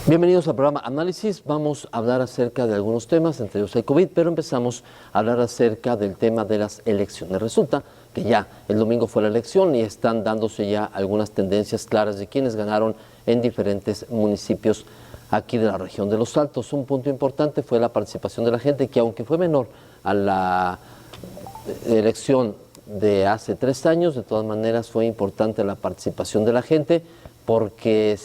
Bienvenidos al programa Análisis. Vamos a hablar acerca de algunos temas, entre ellos el COVID, pero empezamos a hablar acerca del tema de las elecciones. Resulta que ya el domingo fue la elección y están dándose ya algunas tendencias claras de quienes ganaron en diferentes municipios aquí de la región de Los Altos. Un punto importante fue la participación de la gente, que aunque fue menor a la elección de hace 3 años, de todas maneras fue importante la participación de la gente, porque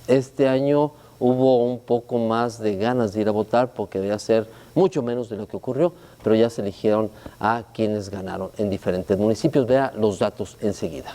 este año hubo un poco más de ganas de ir a votar, porque debía ser mucho menos de lo que ocurrió, pero ya se eligieron a quienes ganaron en diferentes municipios. Vea los datos enseguida.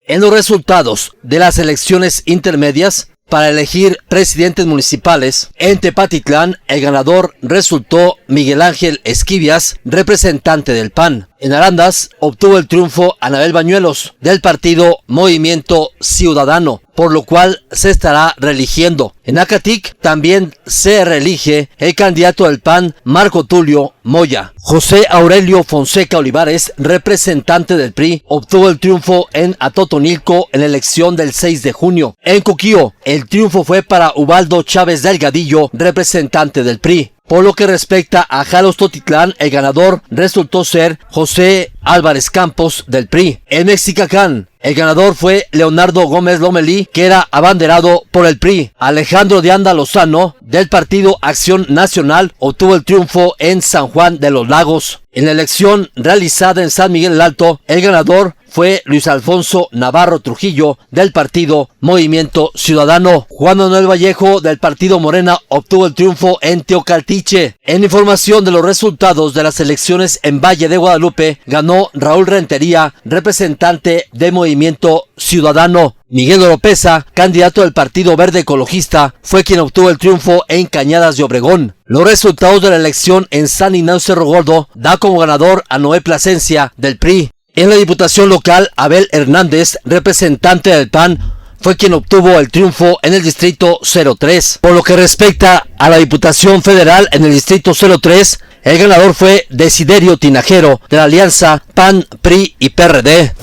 En los resultados de las elecciones intermedias para elegir presidentes municipales, en Tepatitlán el ganador resultó Miguel Ángel Esquivias, representante del PAN. En Arandas obtuvo el triunfo Anabel Bañuelos, del partido Movimiento Ciudadano, por lo cual se estará reeligiendo. En Acatic también se reelige el candidato del PAN, Marco Tulio Moya. José Aurelio Fonseca Olivares, representante del PRI, obtuvo el triunfo en Atotonilco en la elección del 6 de junio. En Coquío, el triunfo fue para Ubaldo Chávez Delgadillo, representante del PRI. Por lo que respecta a Jalostotitlán, el ganador resultó ser José Álvarez Campos del PRI. En Mexicacán, el ganador fue Leonardo Gómez Lomelí, que era abanderado por el PRI. Alejandro de Anda Lozano, del partido Acción Nacional, obtuvo el triunfo en San Juan de los Lagos. En la elección realizada en San Miguel el Alto, el ganador fue Luis Alfonso Navarro Trujillo, del partido Movimiento Ciudadano. Juan Manuel Vallejo, del partido Morena, obtuvo el triunfo en Teocaltiche. En información de los resultados de las elecciones en Valle de Guadalupe, ganó Raúl Rentería, representante de Movimiento Ciudadano. Miguel Oropesa, candidato del Partido Verde Ecologista, fue quien obtuvo el triunfo en Cañadas de Obregón. Los resultados de la elección en San Ignacio Cerro Gordo da como ganador a Noé Plasencia, del PRI. En la diputación local, Abel Hernández, representante del PAN, fue quien obtuvo el triunfo en el distrito 03. Por lo que respecta a la diputación federal en el distrito 03, el ganador fue Desiderio Tinajero, de la alianza PAN, PRI y PRD.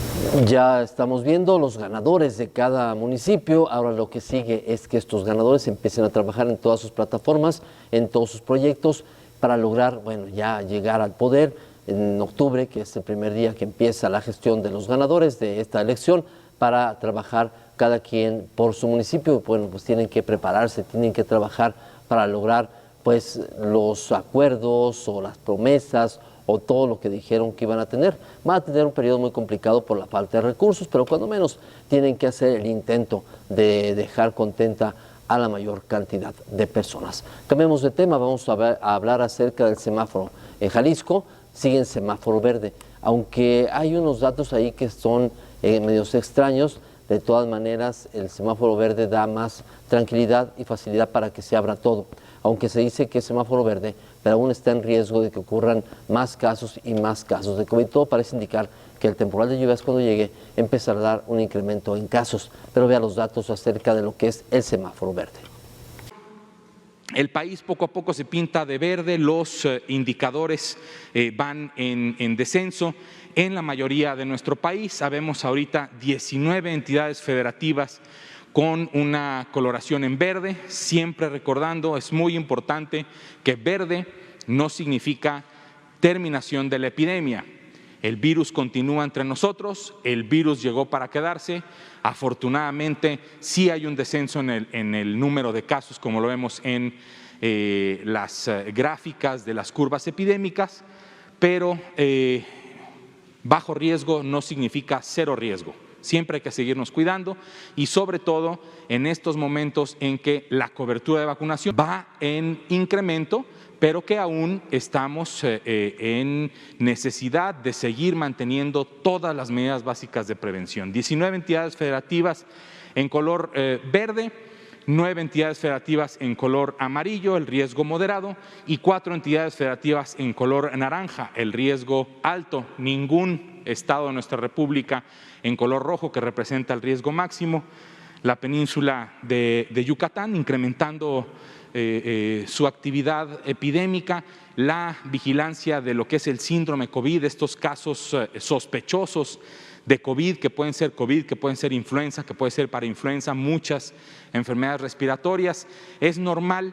Ya estamos viendo los ganadores de cada municipio. Ahora lo que sigue es que estos ganadores empiecen a trabajar en todas sus plataformas, en todos sus proyectos, para lograr, ya llegar al poder en octubre, que es el primer día que empieza la gestión de los ganadores de esta elección, para trabajar cada quien por su municipio. Pues tienen que prepararse, tienen que trabajar para lograr los acuerdos o las promesas o todo lo que dijeron que iban a tener. Van a tener un periodo muy complicado por la falta de recursos, pero cuando menos tienen que hacer el intento de dejar contenta a la mayor cantidad de personas. Cambiemos de tema, vamos a hablar acerca del semáforo. En Jalisco sigue en semáforo verde, aunque hay unos datos ahí que son medios extraños. De todas maneras, el semáforo verde da más tranquilidad y facilidad para que se abra todo. Aunque se dice que es semáforo verde, pero aún está en riesgo de que ocurran más casos y más casos de COVID. Todo parece indicar que el temporal de lluvias, cuando llegue, empezará a dar un incremento en casos. Pero vea los datos acerca de lo que es el semáforo verde. El país poco a poco se pinta de verde, los indicadores van en descenso en la mayoría de nuestro país. Sabemos ahorita 19 entidades federativas con una coloración en verde, siempre recordando, es muy importante que verde no significa terminación de la epidemia. El virus continúa entre nosotros, el virus llegó para quedarse. Afortunadamente sí hay un descenso en el número de casos, como lo vemos en las gráficas de las curvas epidémicas, pero bajo riesgo no significa cero riesgo. Siempre hay que seguirnos cuidando y sobre todo en estos momentos en que la cobertura de vacunación va en incremento, pero que aún estamos en necesidad de seguir manteniendo todas las medidas básicas de prevención. 19 entidades federativas en color verde, 9 entidades federativas en color amarillo, el riesgo moderado, y 4 entidades federativas en color naranja, el riesgo alto. Ningún estado de nuestra república en color rojo, que representa el riesgo máximo. La península de Yucatán incrementando su actividad epidémica, la vigilancia de lo que es el síndrome COVID, estos casos sospechosos de COVID, que pueden ser influenza, que puede ser parainfluenza, muchas enfermedades respiratorias. Es normal,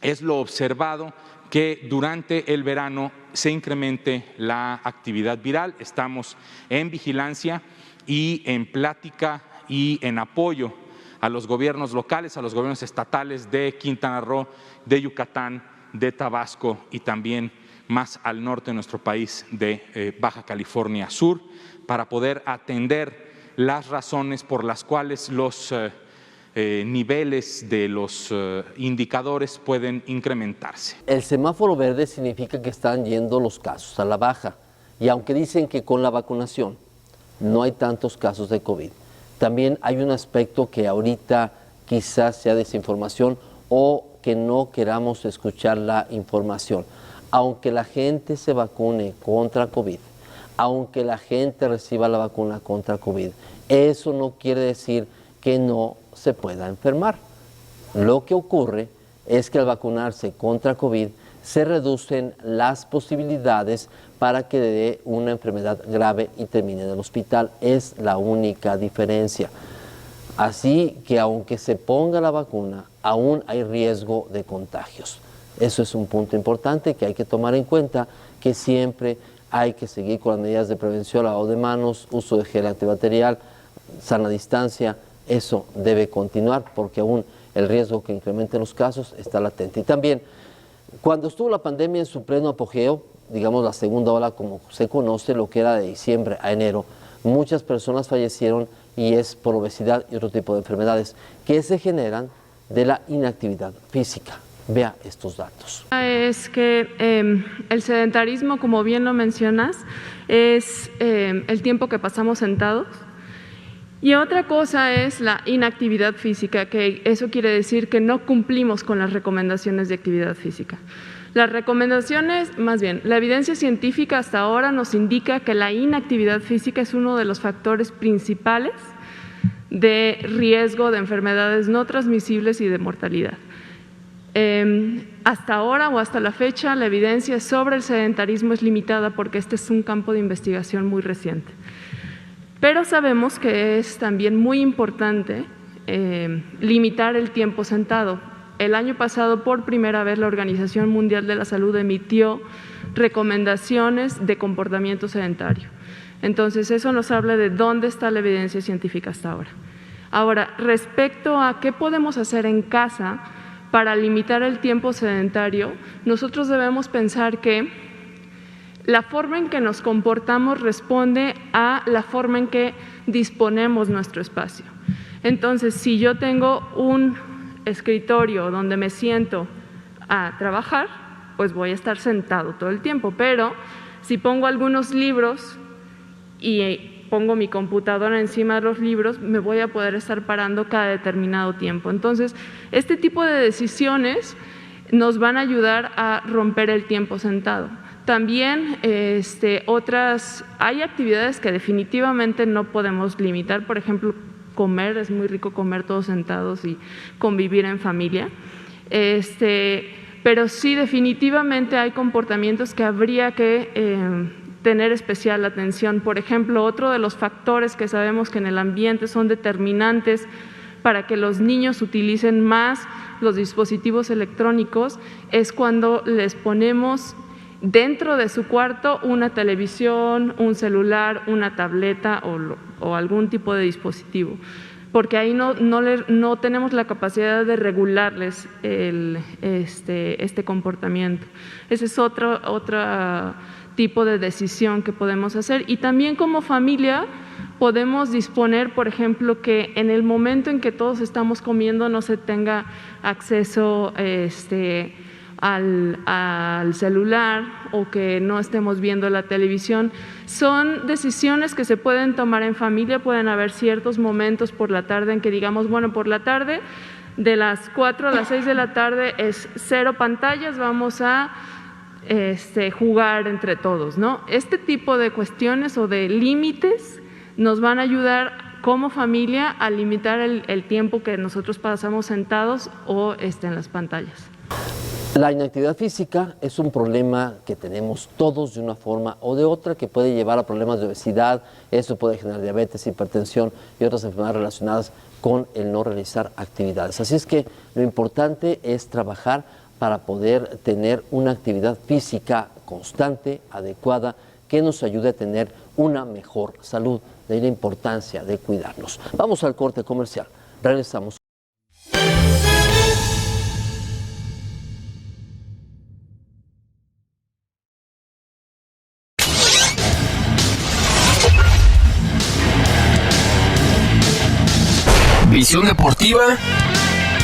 es lo observado, que durante el verano se incremente la actividad viral. Estamos en vigilancia y en plática y en apoyo a los gobiernos locales, a los gobiernos estatales de Quintana Roo, de Yucatán, de Tabasco y también más al norte de nuestro país, de Baja California Sur, para poder atender las razones por las cuales los niveles de los indicadores pueden incrementarse. El semáforo verde significa que están yendo los casos a la baja, y aunque dicen que con la vacunación no hay tantos casos de COVID, también hay un aspecto que ahorita quizás sea desinformación o que no queramos escuchar la información. Aunque la gente se vacune contra COVID, aunque la gente reciba la vacuna contra COVID, eso no quiere decir que no se pueda enfermar. Lo que ocurre es que al vacunarse contra COVID se reducen las posibilidades para que dé una enfermedad grave y termine en el hospital. Es la única diferencia. Así que aunque se ponga la vacuna, aún hay riesgo de contagios. Eso es un punto importante que hay que tomar en cuenta, que siempre hay que seguir con las medidas de prevención, lavado de manos, uso de gel antibacterial, sana distancia. Eso debe continuar porque aún el riesgo que incrementen los casos está latente. Y también, cuando estuvo la pandemia en su pleno apogeo, digamos la segunda ola como se conoce, lo que era de diciembre a enero, muchas personas fallecieron y es por obesidad y otro tipo de enfermedades que se generan de la inactividad física. Vea estos datos. Es que el sedentarismo, como bien lo mencionas, es el tiempo que pasamos sentados. Y otra cosa es la inactividad física, que eso quiere decir que no cumplimos con las recomendaciones de actividad física. Las recomendaciones, más bien, la evidencia científica hasta ahora nos indica que la inactividad física es uno de los factores principales de riesgo de enfermedades no transmisibles y de mortalidad. Hasta ahora o hasta la fecha, la evidencia sobre el sedentarismo es limitada porque este es un campo de investigación muy reciente. Pero sabemos que es también muy importante limitar el tiempo sentado. El año pasado, por primera vez, la Organización Mundial de la Salud emitió recomendaciones de comportamiento sedentario. Entonces, eso nos habla de dónde está la evidencia científica hasta ahora. Ahora, respecto a qué podemos hacer en casa para limitar el tiempo sedentario, nosotros debemos pensar que la forma en que nos comportamos responde a la forma en que disponemos nuestro espacio. Entonces, si yo tengo un escritorio donde me siento a trabajar, pues voy a estar sentado todo el tiempo, pero si pongo algunos libros y pongo mi computadora encima de los libros, me voy a poder estar parando cada determinado tiempo. Entonces, este tipo de decisiones nos van a ayudar a romper el tiempo sentado. También hay actividades que definitivamente no podemos limitar, por ejemplo, comer, es muy rico comer todos sentados y convivir en familia, pero sí definitivamente hay comportamientos que habría que tener especial atención. Por ejemplo, otro de los factores que sabemos que en el ambiente son determinantes para que los niños utilicen más los dispositivos electrónicos es cuando les ponemos dentro de su cuarto una televisión, un celular, una tableta o algún tipo de dispositivo, porque ahí no tenemos la capacidad de regularles este comportamiento. Ese es otro tipo de decisión que podemos hacer. Y también como familia podemos disponer, por ejemplo, que en el momento en que todos estamos comiendo no se tenga acceso al celular o que no estemos viendo la televisión. Son decisiones que se pueden tomar en familia, pueden haber ciertos momentos por la tarde en que digamos, bueno, por la tarde de las 4 a las 6 de la tarde es 0 pantallas, vamos a jugar entre todos, ¿no? Este tipo de cuestiones o de límites nos van a ayudar como familia a limitar el tiempo que nosotros pasamos sentados o en las pantallas. La inactividad física es un problema que tenemos todos de una forma o de otra, que puede llevar a problemas de obesidad, eso puede generar diabetes, hipertensión y otras enfermedades relacionadas con el no realizar actividades. Así es que lo importante es trabajar para poder tener una actividad física constante, adecuada, que nos ayude a tener una mejor salud. De ahí la importancia de cuidarnos. Vamos al corte comercial. Regresamos. Visión deportiva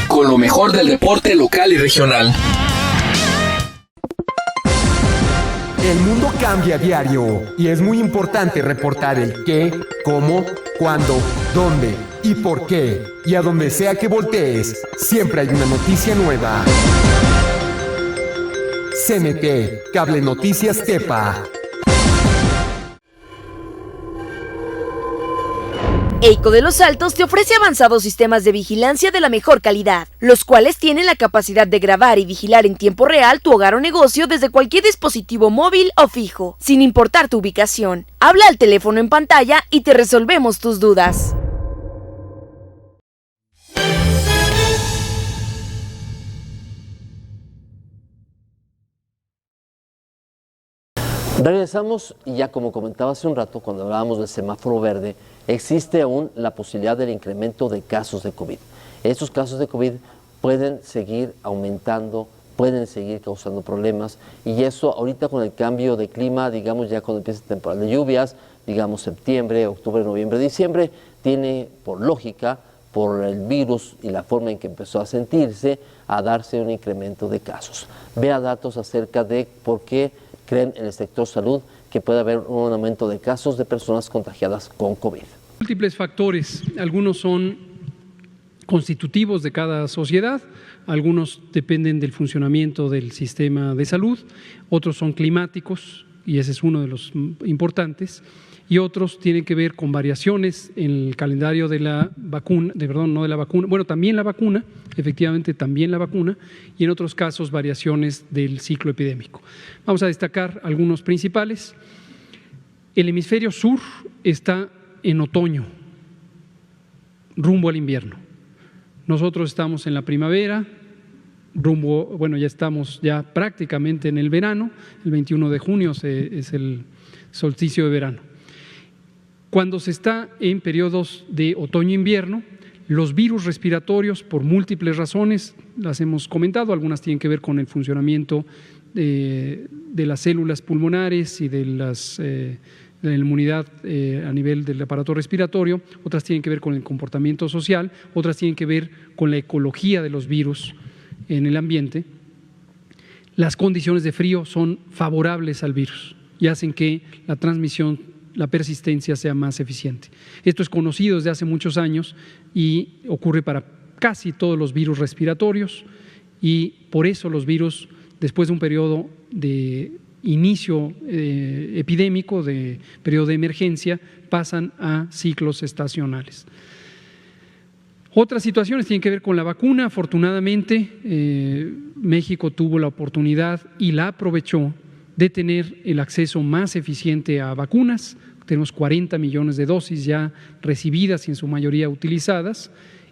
con lo mejor del deporte local y regional. El mundo cambia a diario y es muy importante reportar el qué, cómo, cuándo, dónde y por qué. Y a donde sea que voltees, siempre hay una noticia nueva. CNT, Cable Noticias Tepa. EICO de Los Altos te ofrece avanzados sistemas de vigilancia de la mejor calidad, los cuales tienen la capacidad de grabar y vigilar en tiempo real tu hogar o negocio desde cualquier dispositivo móvil o fijo, sin importar tu ubicación. Habla al teléfono en pantalla y te resolvemos tus dudas. Regresamos y ya como comentaba hace un rato, cuando hablábamos del semáforo verde, existe aún la posibilidad del incremento de casos de COVID. Estos casos de COVID pueden seguir aumentando, pueden seguir causando problemas y eso ahorita con el cambio de clima, digamos ya cuando empieza la temporada de lluvias, digamos septiembre, octubre, noviembre, diciembre, tiene por lógica, por el virus y la forma en que empezó a sentirse, a darse un incremento de casos. Vea datos acerca de por qué creen en el sector salud que puede haber un aumento de casos de personas contagiadas con COVID. Múltiples factores, algunos son constitutivos de cada sociedad, algunos dependen del funcionamiento del sistema de salud, otros son climáticos, y ese es uno de los importantes, y otros tienen que ver con variaciones en el calendario de la vacuna, no de la vacuna, bueno, también la vacuna, efectivamente también la vacuna, y en otros casos variaciones del ciclo epidémico. Vamos a destacar algunos principales. El hemisferio sur está en otoño, rumbo al invierno. Nosotros estamos en la primavera, ya estamos prácticamente en el verano, el 21 de junio es el solsticio de verano. Cuando se está en periodos de otoño-invierno, los virus respiratorios, por múltiples razones, las hemos comentado, algunas tienen que ver con el funcionamiento de las células pulmonares y de la inmunidad a nivel del aparato respiratorio, otras tienen que ver con el comportamiento social, otras tienen que ver con la ecología de los virus en el ambiente. Las condiciones de frío son favorables al virus y hacen que la transmisión, la persistencia sea más eficiente. Esto es conocido desde hace muchos años y ocurre para casi todos los virus respiratorios y por eso los virus, después de un periodo de inicio epidémico, de periodo de emergencia, pasan a ciclos estacionales. Otras situaciones tienen que ver con la vacuna. Afortunadamente, México tuvo la oportunidad y la aprovechó de tener el acceso más eficiente a vacunas. Tenemos 40 millones de dosis ya recibidas y en su mayoría utilizadas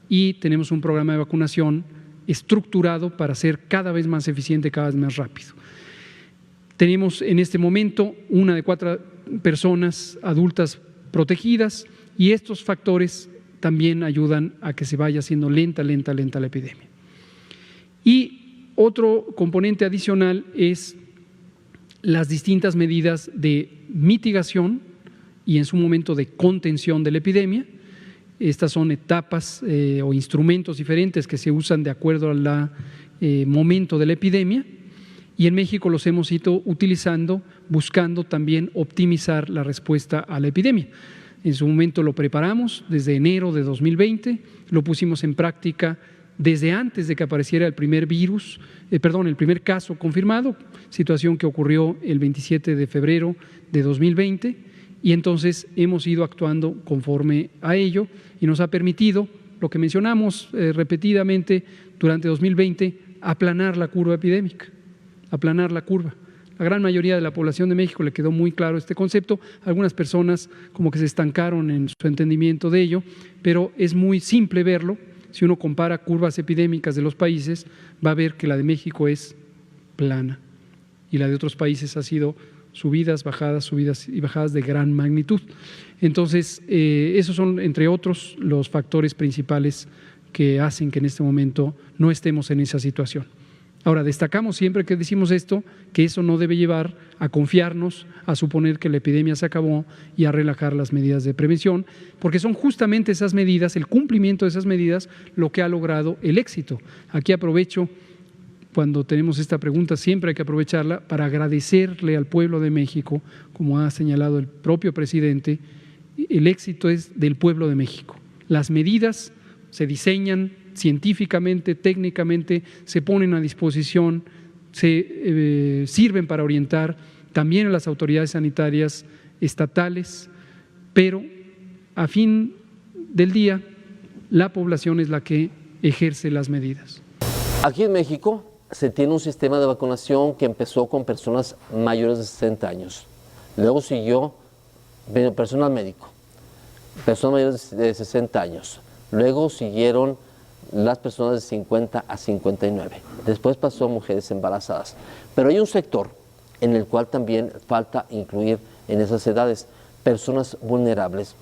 y tenemos un programa de vacunación estructurado para ser cada vez más eficiente, cada vez más rápido. Tenemos en este momento 1 de 4 personas adultas protegidas y estos factores también ayudan a que se vaya haciendo lenta la epidemia. Y otro componente adicional es las distintas medidas de mitigación y en su momento de contención de la epidemia. Estas son etapas o instrumentos diferentes que se usan de acuerdo al momento de la epidemia y en México los hemos ido utilizando, buscando también optimizar la respuesta a la epidemia. En su momento lo preparamos desde enero de 2020, lo pusimos en práctica desde antes de que apareciera el primer el primer caso confirmado, situación que ocurrió el 27 de febrero de 2020, y entonces hemos ido actuando conforme a ello y nos ha permitido, lo que mencionamos repetidamente durante 2020, aplanar la curva epidémica, aplanar la curva. La gran mayoría de la población de México le quedó muy claro este concepto. Algunas personas como que se estancaron en su entendimiento de ello, pero es muy simple verlo. Si uno compara curvas epidémicas de los países, va a ver que la de México es plana y la de otros países ha sido subidas y bajadas de gran magnitud. Entonces, esos son, entre otros, los factores principales que hacen que en este momento no estemos en esa situación. Ahora, destacamos siempre que decimos esto, que eso no debe llevar a confiarnos, a suponer que la epidemia se acabó y a relajar las medidas de prevención, porque son justamente esas medidas, el cumplimiento de esas medidas, lo que ha logrado el éxito. Aquí aprovecho, cuando tenemos esta pregunta, siempre hay que aprovecharla para agradecerle al pueblo de México, como ha señalado el propio presidente, el éxito es del pueblo de México. Las medidas se diseñan científicamente, técnicamente, se ponen a disposición, se sirven para orientar también a las autoridades sanitarias estatales, pero a fin del día la población es la que ejerce las medidas. Aquí en México se tiene un sistema de vacunación que empezó con personas mayores de 60 años, luego siguió personal médico, personas mayores de 60 años, luego siguieron las personas de 50 a 59. Después pasó a mujeres embarazadas. Pero hay un sector en el cual también falta incluir en esas edades personas vulnerables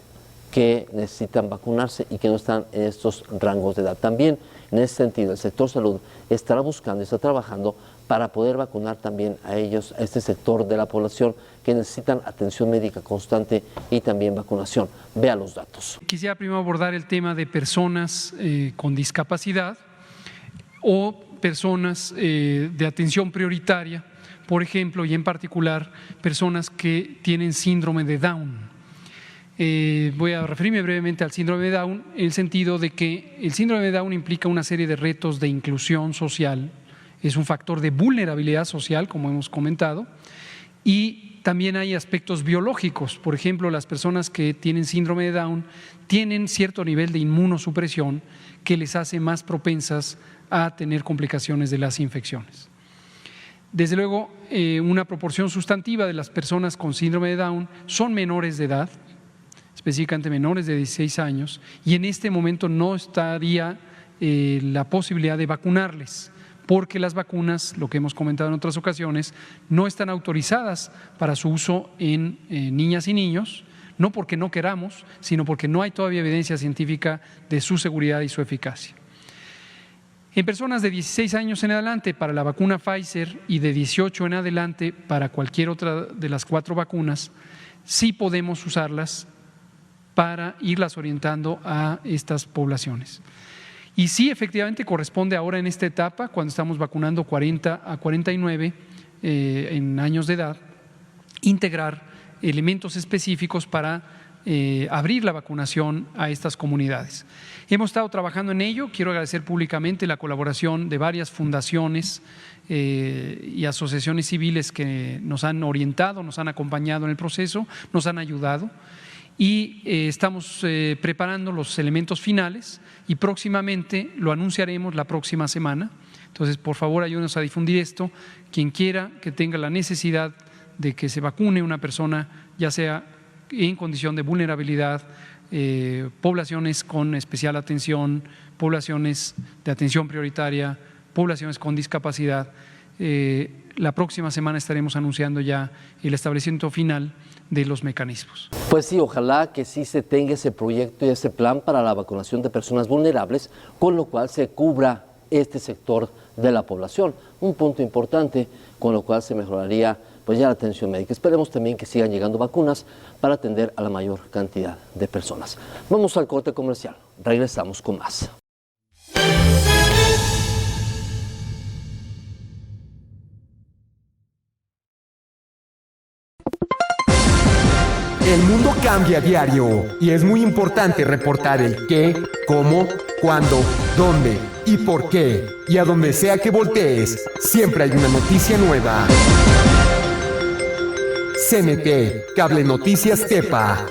que necesitan vacunarse y que no están en estos rangos de edad. También, en ese sentido, el sector salud estará buscando, está trabajando para poder vacunar también a ellos, a este sector de la población que necesitan atención médica constante y también vacunación. Vea los datos. Quisiera primero abordar el tema de personas con discapacidad o personas de atención prioritaria, por ejemplo, y en particular, personas que tienen síndrome de Down. Voy a referirme brevemente al síndrome de Down en el sentido de que el síndrome de Down implica una serie de retos de inclusión social, es un factor de vulnerabilidad social, como hemos comentado, y también hay aspectos biológicos. Por ejemplo, las personas que tienen síndrome de Down tienen cierto nivel de inmunosupresión que les hace más propensas a tener complicaciones de las infecciones. Desde luego, una proporción sustantiva de las personas con síndrome de Down son menores de edad, específicamente menores de 16 años, y en este momento no estaría la posibilidad de vacunarles, porque las vacunas, lo que hemos comentado en otras ocasiones, no están autorizadas para su uso en niñas y niños, no porque no queramos, sino porque no hay todavía evidencia científica de su seguridad y su eficacia. En personas de 16 años en adelante para la vacuna Pfizer y de 18 en adelante para cualquier otra de las 4 vacunas, sí podemos usarlas para irlas orientando a estas poblaciones. Y sí, efectivamente, corresponde ahora en esta etapa, cuando estamos vacunando 40 a 49 en años de edad, integrar elementos específicos para abrir la vacunación a estas comunidades. Hemos estado trabajando en ello. Quiero agradecer públicamente la colaboración de varias fundaciones y asociaciones civiles que nos han orientado, nos han acompañado en el proceso, nos han ayudado. Y estamos preparando los elementos finales y próximamente lo anunciaremos la próxima semana. Entonces, por favor, ayúdenos a difundir esto. Quien quiera que tenga la necesidad de que se vacune una persona, ya sea en condición de vulnerabilidad, poblaciones con especial atención, poblaciones de atención prioritaria, poblaciones con discapacidad. La próxima semana estaremos anunciando ya el establecimiento final de los mecanismos. Pues sí, ojalá que sí se tenga ese proyecto y ese plan para la vacunación de personas vulnerables, con lo cual se cubra este sector de la población. Un punto importante, con lo cual se mejoraría pues ya la atención médica. Esperemos también que sigan llegando vacunas para atender a la mayor cantidad de personas. Vamos al corte comercial. Regresamos con más. cambia a diario y es muy importante reportar el qué, cómo, cuándo, dónde y por qué. Y a donde sea que voltees, siempre hay una noticia nueva. CNT, Cable Noticias Tepa.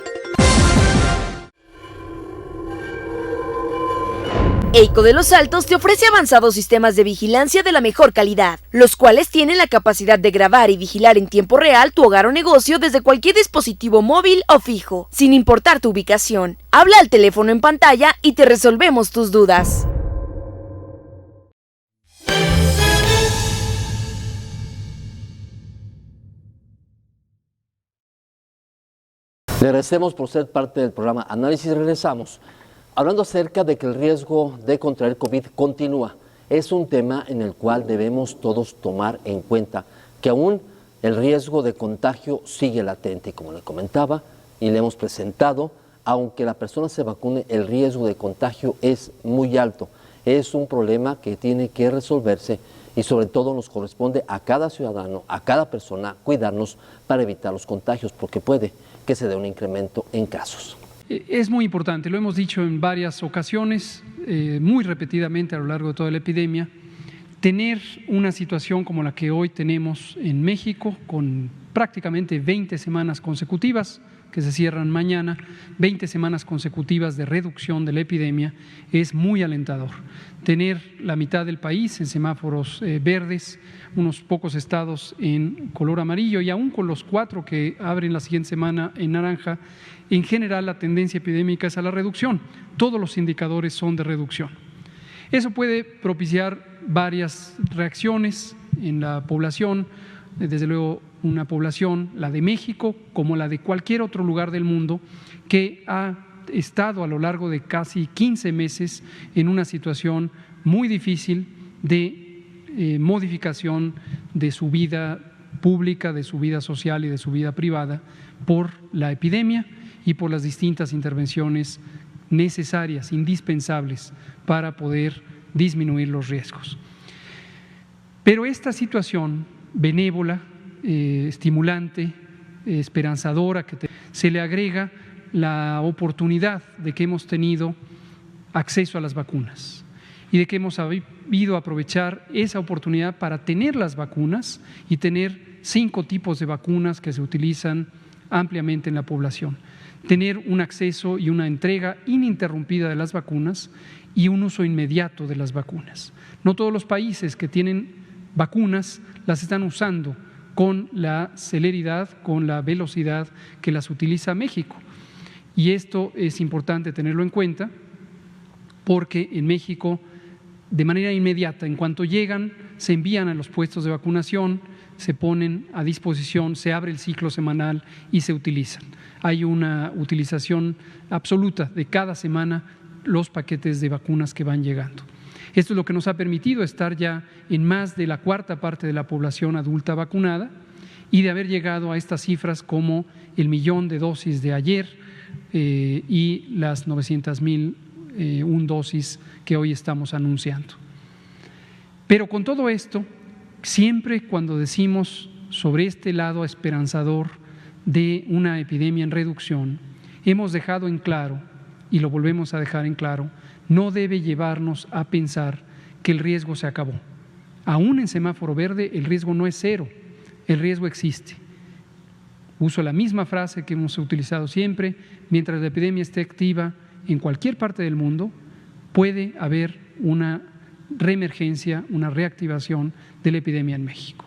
EICO de Los Altos te ofrece avanzados sistemas de vigilancia de la mejor calidad, los cuales tienen la capacidad de grabar y vigilar en tiempo real tu hogar o negocio desde cualquier dispositivo móvil o fijo, sin importar tu ubicación. Habla al teléfono en pantalla y te resolvemos tus dudas. Le agradecemos por ser parte del programa Análisis. Regresamos hablando acerca de que el riesgo de contraer COVID continúa. Es un tema en el cual debemos todos tomar en cuenta que aún el riesgo de contagio sigue latente. Como le comentaba y le hemos presentado, aunque la persona se vacune, el riesgo de contagio es muy alto. Es un problema que tiene que resolverse y sobre todo nos corresponde a cada ciudadano, a cada persona, cuidarnos para evitar los contagios, porque puede que se dé un incremento en casos. Es muy importante, lo hemos dicho en varias ocasiones, muy repetidamente a lo largo de toda la epidemia, tener una situación como la que hoy tenemos en México, con prácticamente 20 semanas consecutivas, que se cierran mañana, 20 semanas consecutivas de reducción de la epidemia, es muy alentador. Tener la mitad del país en semáforos verdes, unos pocos estados en color amarillo y aún con los 4 que abren la siguiente semana en naranja, en general la tendencia epidémica es a la reducción. Todos los indicadores son de reducción. Eso puede propiciar varias reacciones en la población, desde luego una población, la de México, como la de cualquier otro lugar del mundo, que ha estado a lo largo de casi 15 meses en una situación muy difícil de modificación de su vida pública, de su vida social y de su vida privada por la epidemia y por las distintas intervenciones necesarias, indispensables para poder disminuir los riesgos. Pero esta situación benévola, estimulante, esperanzadora, se le agrega la oportunidad de que hemos tenido acceso a las vacunas y de que hemos sabido aprovechar esa oportunidad para tener las vacunas y tener 5 tipos de vacunas que se utilizan ampliamente en la población. Tener un acceso y una entrega ininterrumpida de las vacunas y un uso inmediato de las vacunas. No todos los países que tienen vacunas las están usando con la celeridad, con la velocidad que las utiliza México. Y esto es importante tenerlo en cuenta porque en México, de manera inmediata, en cuanto llegan, se envían a los puestos de vacunación, se ponen a disposición, se abre el ciclo semanal y se utilizan. Hay una utilización absoluta de cada semana los paquetes de vacunas que van llegando. Esto es lo que nos ha permitido estar ya en más de la 1/4 parte de la población adulta vacunada y de haber llegado a estas cifras como el 1.000.000 de dosis de ayer y las 900.001 dosis que hoy estamos anunciando. Pero con todo esto, siempre cuando decimos sobre este lado esperanzador de una epidemia en reducción, hemos dejado en claro, y lo volvemos a dejar en claro, no debe llevarnos a pensar que el riesgo se acabó. Aún en semáforo verde el riesgo no es cero, el riesgo existe. Uso la misma frase que hemos utilizado siempre, mientras la epidemia esté activa en cualquier parte del mundo, puede haber una reemergencia, una reactivación de la epidemia en México.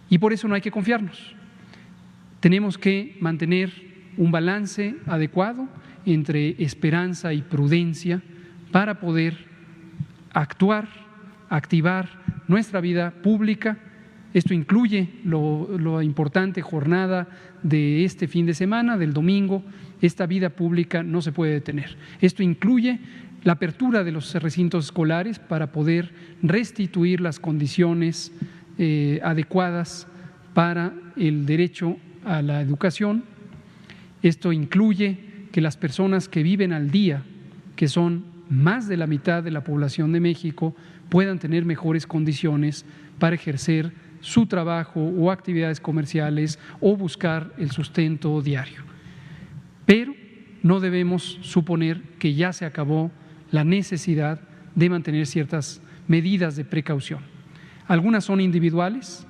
Y por eso no hay que confiarnos. Tenemos que mantener un balance adecuado entre esperanza y prudencia para poder actuar, activar nuestra vida pública. Esto incluye la importante jornada de este fin de semana, del domingo. Esta vida pública no se puede detener. Esto incluye la apertura de los recintos escolares para poder restituir las condiciones adecuadas para el derecho a la educación. Esto incluye que las personas que viven al día, que son más de la mitad de la población de México, puedan tener mejores condiciones para ejercer su trabajo o actividades comerciales o buscar el sustento diario. Pero no debemos suponer que ya se acabó la necesidad de mantener ciertas medidas de precaución. Algunas son individuales,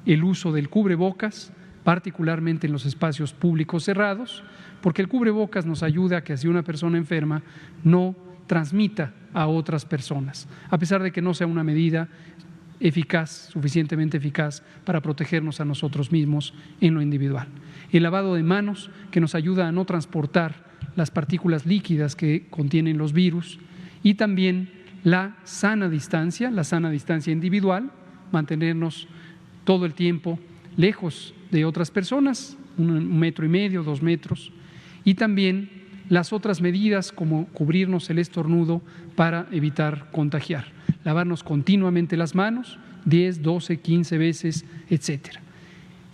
el uso del cubrebocas, particularmente en los espacios públicos cerrados, porque el cubrebocas nos ayuda a que si una persona enferma no transmita a otras personas, a pesar de que no sea una medida eficaz, suficientemente eficaz para protegernos a nosotros mismos en lo individual. El lavado de manos, que nos ayuda a no transportar las partículas líquidas que contienen los virus, y también la sana distancia individual, mantenernos todo el tiempo lejos de otras personas, 1,5 metros, 2 metros, y también las otras medidas como cubrirnos el estornudo para evitar contagiar, lavarnos continuamente las manos, 10, 12, 15 veces, etcétera.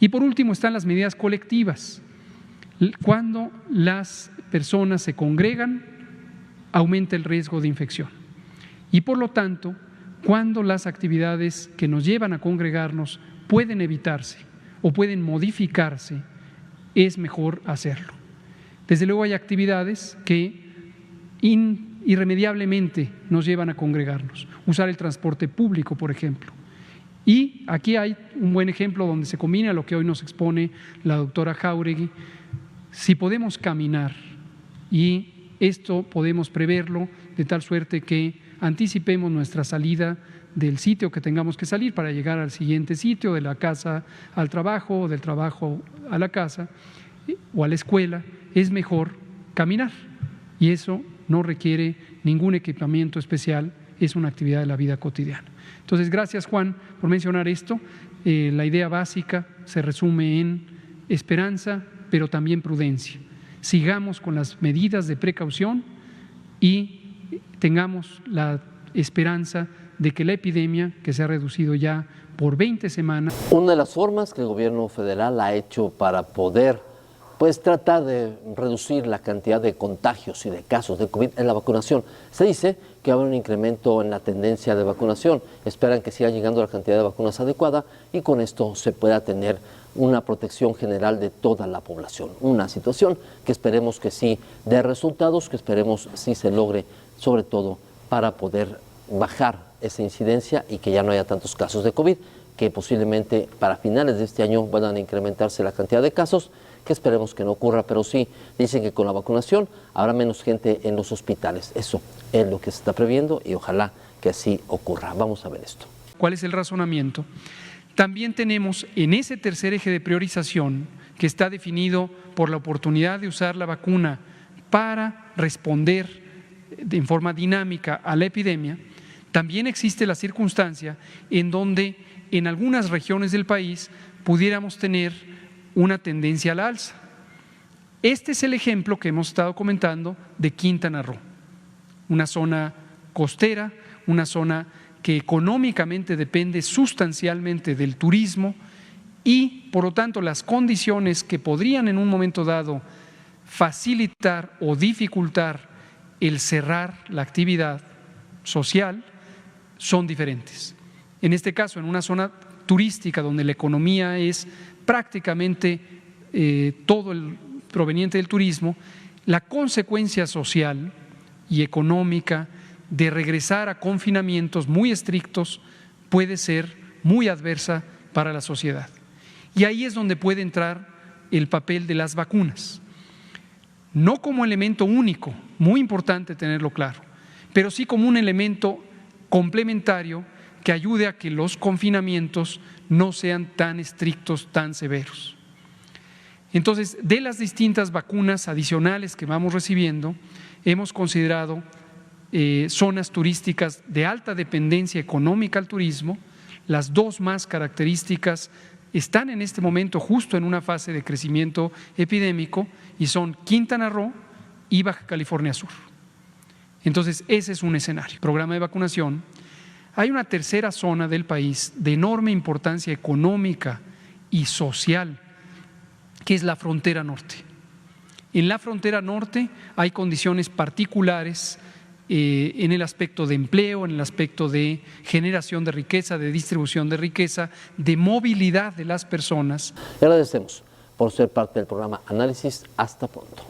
Y por último están las medidas colectivas. Cuando las personas se congregan, aumenta el riesgo de infección. Y por lo tanto, cuando las actividades que nos llevan a congregarnos pueden evitarse o pueden modificarse, es mejor hacerlo. Desde luego hay actividades que irremediablemente nos llevan a congregarnos. Usar el transporte público, por ejemplo. Y aquí hay un buen ejemplo donde se combina lo que hoy nos expone la doctora Jáuregui. Si podemos caminar, y esto podemos preverlo de tal suerte que anticipemos nuestra salida del sitio que tengamos que salir para llegar al siguiente sitio, de la casa al trabajo, o del trabajo a la casa o a la escuela, es mejor caminar. Y eso no requiere ningún equipamiento especial, es una actividad de la vida cotidiana. Entonces, gracias Juan por mencionar esto. La idea básica se resume en esperanza, pero también prudencia. Sigamos con las medidas de precaución y tengamos la esperanza de que la epidemia, que se ha reducido ya por 20 semanas… Una de las formas que el gobierno federal ha hecho para poder tratar de reducir la cantidad de contagios y de casos de COVID es la vacunación. Se dice que va a haber un incremento en la tendencia de vacunación. Esperan que siga llegando la cantidad de vacunas adecuada y con esto se pueda tener una protección general de toda la población. Una situación que esperemos que sí dé resultados, que esperemos sí se logre, sobre todo para poder bajar esa incidencia y que ya no haya tantos casos de COVID, que posiblemente para finales de este año van a incrementarse la cantidad de casos, que esperemos que no ocurra, pero sí dicen que con la vacunación habrá menos gente en los hospitales. Eso es lo que se está previendo y ojalá que así ocurra. Vamos a ver esto. ¿Cuál es el razonamiento? También tenemos en ese tercer eje de priorización, que está definido por la oportunidad de usar la vacuna para responder en forma dinámica a la epidemia, también existe la circunstancia en donde en algunas regiones del país pudiéramos tener una tendencia a la alza. Este es el ejemplo que hemos estado comentando de Quintana Roo, una zona costera, una zona que económicamente depende sustancialmente del turismo y, por lo tanto, las condiciones que podrían en un momento dado facilitar o dificultar el cerrar la actividad social son diferentes. En este caso, en una zona turística donde la economía es prácticamente todo el proveniente del turismo, la consecuencia social y económica de regresar a confinamientos muy estrictos puede ser muy adversa para la sociedad. Y ahí es donde puede entrar el papel de las vacunas. No como elemento único, muy importante tenerlo claro, pero sí como un elemento complementario que ayude a que los confinamientos no sean tan estrictos, tan severos. Entonces, de las distintas vacunas adicionales que vamos recibiendo, hemos considerado zonas turísticas de alta dependencia económica al turismo. Las dos más características están en este momento justo en una fase de crecimiento epidémico y son Quintana Roo y Baja California Sur. Entonces, ese es un escenario. Programa de vacunación. Hay una tercera zona del país de enorme importancia económica y social, que es la frontera norte. En la frontera norte hay condiciones particulares en el aspecto de empleo, en el aspecto de generación de riqueza, de distribución de riqueza, de movilidad de las personas. Le agradecemos por por ser parte del programa Análisis. Hasta pronto.